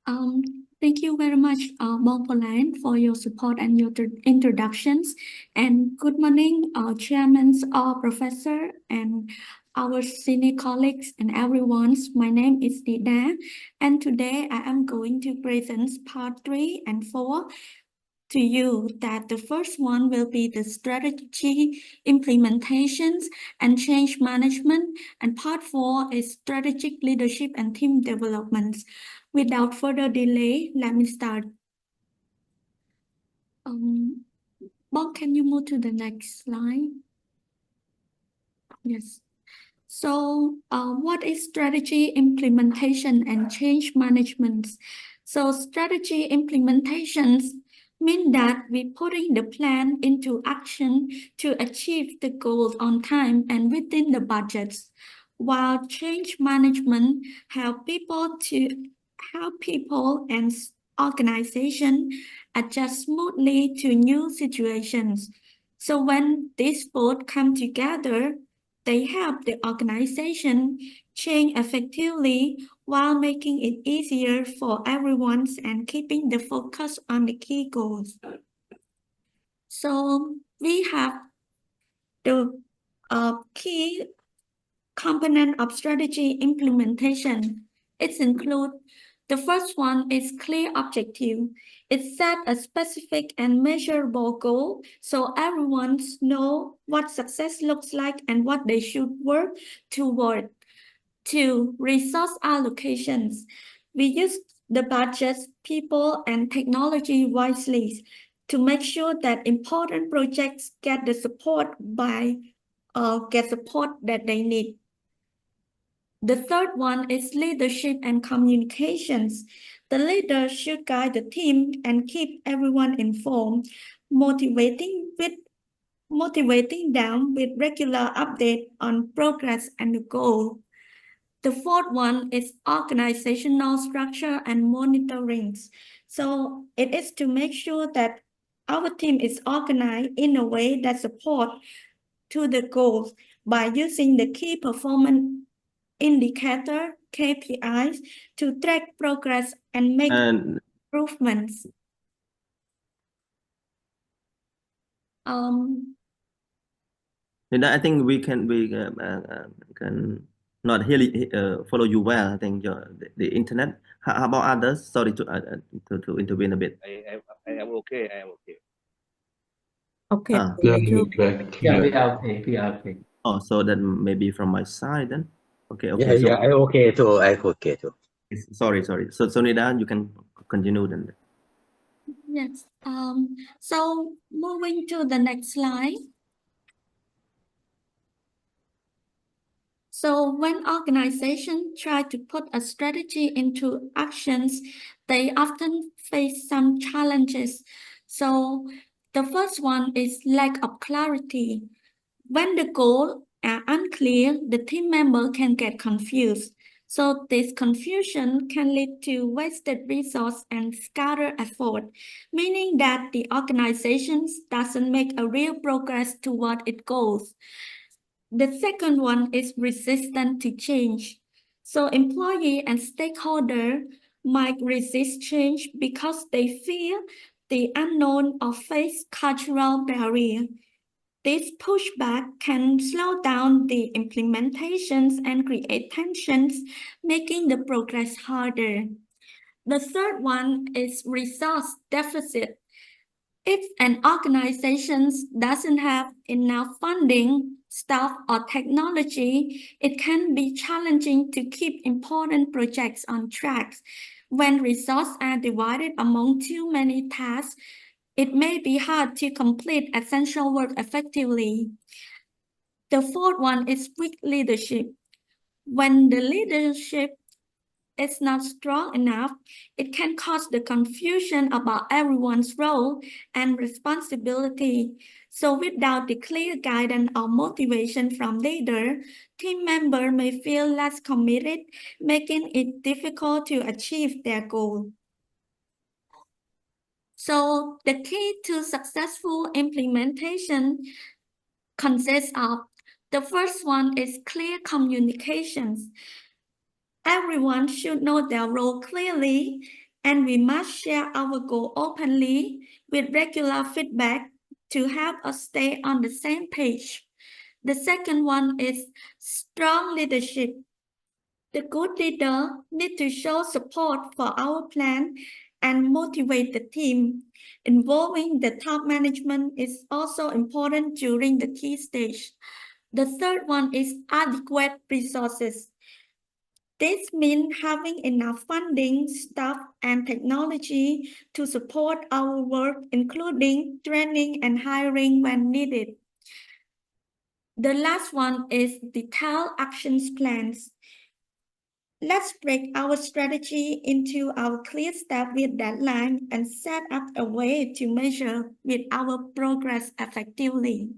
Um, Thank you very much, Bongpolan, for your support and your introductions. And good morning, chairmen, professor, and our senior colleagues and everyone. My name is Sonida, and today I am going to present part 3 and 4 to you. That the first one will be the strategy implementations and change management, and part 4 is strategic leadership and team developments. Without further delay, let me start. Bob, can you move to the next slide? Yes. So, what is strategy implementation and change management? So, strategy implementations mean that we're putting the plan into action to achieve the goals on time and within the budgets, while change management help people and organization adjust smoothly to new situations. So when these both come together, they help the organization change effectively while making it easier for everyone and keeping the focus on the key goals. So we have the key component of strategy implementation. It includes the first one is clear objective. It set a specific and measurable goal so everyone knows what success looks like and what they should work toward. 2. Resource allocations. We use the budgets, people, and technology wisely to make sure that important projects get the support that they need. The third one is leadership and communications. The leader should guide the team and keep everyone informed, motivating them with regular update on progress and the goal. The fourth one is organizational structure and monitoring. So it is to make sure that our team is organized in a way that supports to the goals by using the key performance indicator KPIs to track progress and make improvements. I think we can not really follow you well. I think the internet. How about others? Sorry to intervene a bit. I am okay. I am okay. Okay. Yeah, we are okay. Oh, so then maybe from my side then. Okay. Yeah, I okay too. I okay too. Sorry. So Sonida, you can continue then. Yes. So moving to the next slide. So when organizations try to put a strategy into actions, they often face some challenges. So the first one is lack of clarity. When the goals are unclear, the team member can get confused. So this confusion can lead to wasted resource and scattered effort, meaning that the organization doesn't make a real progress toward its goals. The second one is resistant to change. So employee and stakeholder might resist change because they fear the unknown or face cultural barrier. This pushback can slow down the implementations and create tensions, making the progress harder. The third one is resource deficit. If an organization doesn't have enough funding, staff, or technology, it can be challenging to keep important projects on track. When resources are divided among too many tasks, it may be hard to complete essential work effectively. The fourth one is weak leadership. When the leadership is not strong enough, it can cause the confusion about everyone's role and responsibility. So without the clear guidance or motivation from leader, team members may feel less committed, making it difficult to achieve their goal. So the key to successful implementation consists of the first one is clear communications. Everyone should know their role clearly and we must share our goal openly with regular feedback to help us stay on the same page. The second one is strong leadership. The good leader needs to show support for our plan and motivate the team. Involving the top management is also important during the key stage. The third one is adequate resources. This means having enough funding, staff, and technology to support our work, including training and hiring when needed. The last one is detailed actions plans. Let's break our strategy into our clear step with deadline and set up a way to measure with our progress effectively.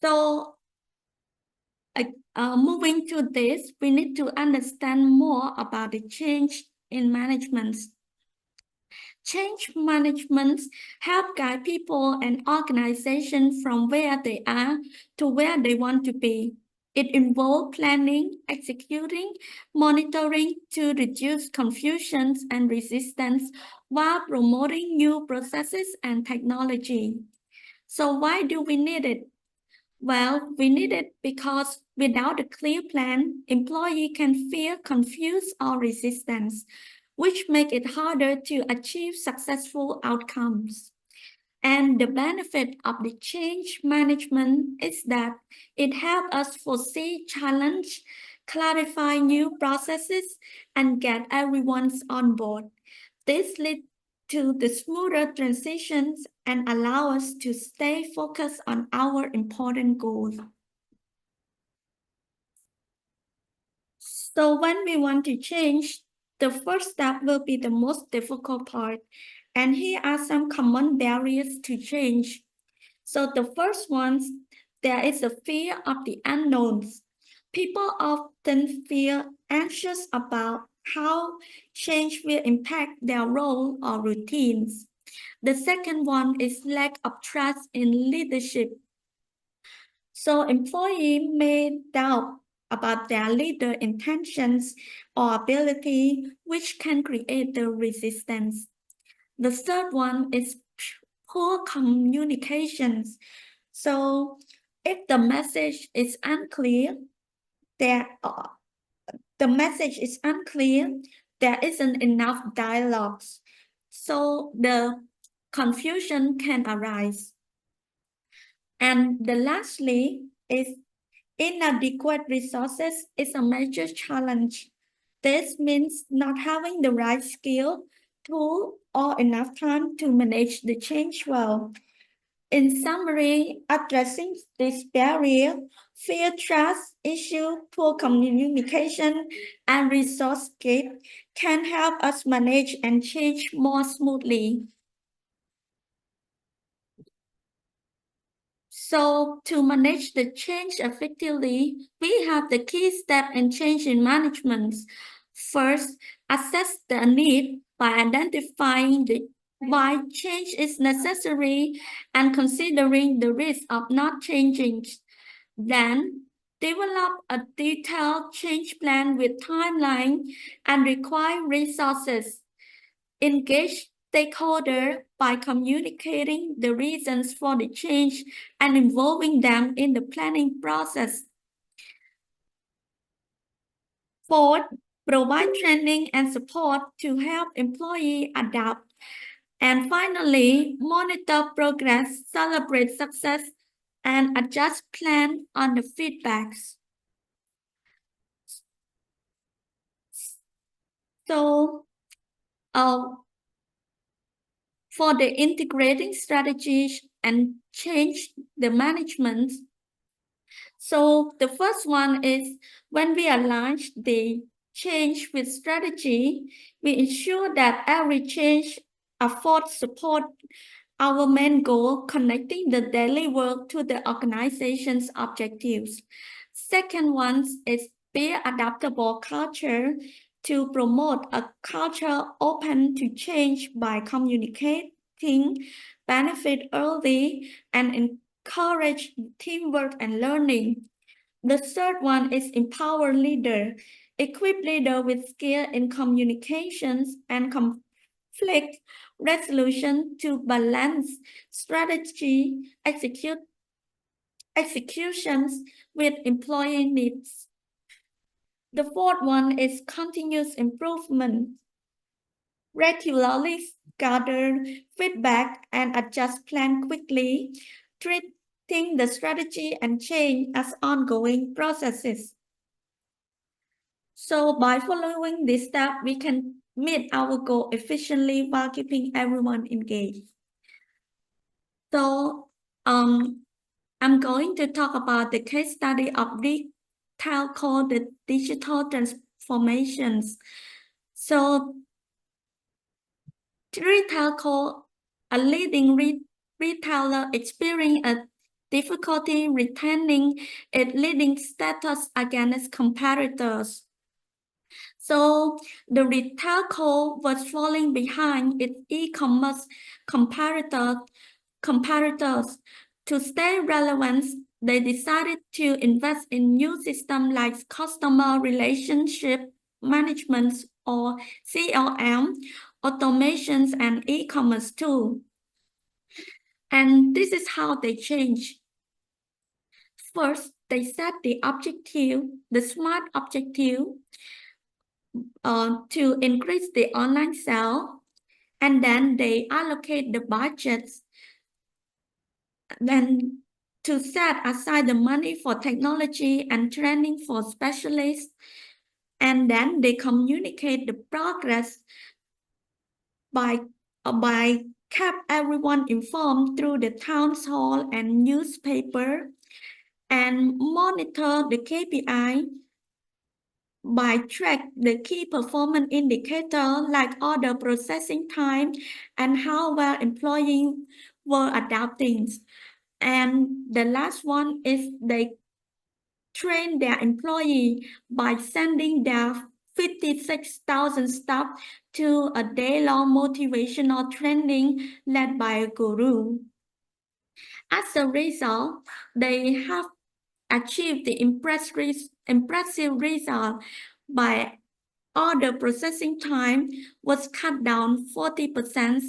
So, moving to this, we need to understand more about the change in management. Change management help guide people and organizations from where they are to where they want to be. It involves planning, executing, monitoring to reduce confusion and resistance while promoting new processes and technology. So why do we need it? Well, we need it because without a clear plan, employees can feel confused or resistance, which make it harder to achieve successful outcomes. And the benefit of the change management is that it helps us foresee challenge, clarify new processes, and get everyone on board. This leads to the smoother transitions and allow us to stay focused on our important goals. So when we want to change, the first step will be the most difficult part. And here are some common barriers to change. So the first one, there is a fear of the unknowns. People often feel anxious about how change will impact their role or routines. The second one is lack of trust in leadership. So employees may doubt about their leader intentions or ability, which can create the resistance. The third one is poor communications. So if the message is unclear, there isn't enough dialogues. So the confusion can arise. And the lastly is inadequate resources is a major challenge. This means not having the right skill, tool, or enough time to manage the change well. In summary, addressing this barrier, fear, trust issue, poor communication, and resource gap can help us manage and change more smoothly. So to manage the change effectively, we have the key step in change in management. First, assess the need by identifying why change is necessary and considering the risk of not changing. Then, develop a detailed change plan with timeline and require resources. Engage stakeholders by communicating the reasons for the change and involving them in the planning process. Fourth, provide training and support to help employees adapt. And finally, monitor progress, celebrate success, and adjust plan on the feedbacks. So, for the integrating strategies and change the management. So the first one is when we align the change with strategy, we ensure that every change affords support our main goal, connecting the daily work to the organization's objectives. Second one is be adaptable culture to promote a culture open to change by communicating benefit early and encourage teamwork and learning. The third one is empower leader. equip leader with skill in communications and conflict resolution to balance strategy executions with employee needs. The fourth one is continuous improvement. Regularly gather feedback and adjust plan quickly, treating the strategy and change as ongoing processes. So by following this step, we can meet our goal efficiently while keeping everyone engaged. So I'm going to talk about the case study of telco, the digital transformations. So telco, a leading retailer experiencing a difficulty retaining its leading status against competitors. So the telco was falling behind its e-commerce competitors. To stay relevant, they decided to invest in new systems like customer relationship management or CRM, automations, and e-commerce too. And this is how they change. First, they set the objective, the SMART objective, to increase the online sale, and then they allocate the budgets, then to set aside the money for technology and training for specialists, and then they communicate the progress by keep everyone informed through the town hall and newspaper, and monitor the KPI by track the key performance indicator like order processing time and how well employees were adapting. And the last one is they train their employee by sending their 56,000 staff to a day-long motivational training led by a guru. As a result, they have achieved the impressive result by order processing time was cut down 40%,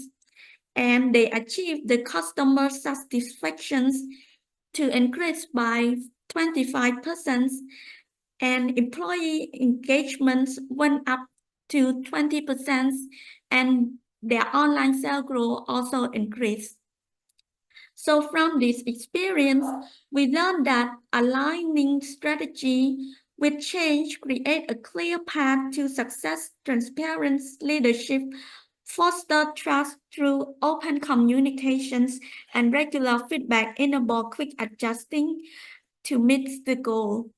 and they achieved the customer satisfactions to increase by 25%, and employee engagements went up to 20%, and their online sales growth also increased. So from this experience, we learned that aligning strategy with change create a clear path to success, transparent leadership, foster trust through open communications, and regular feedback enable quick adjusting to meet the goal.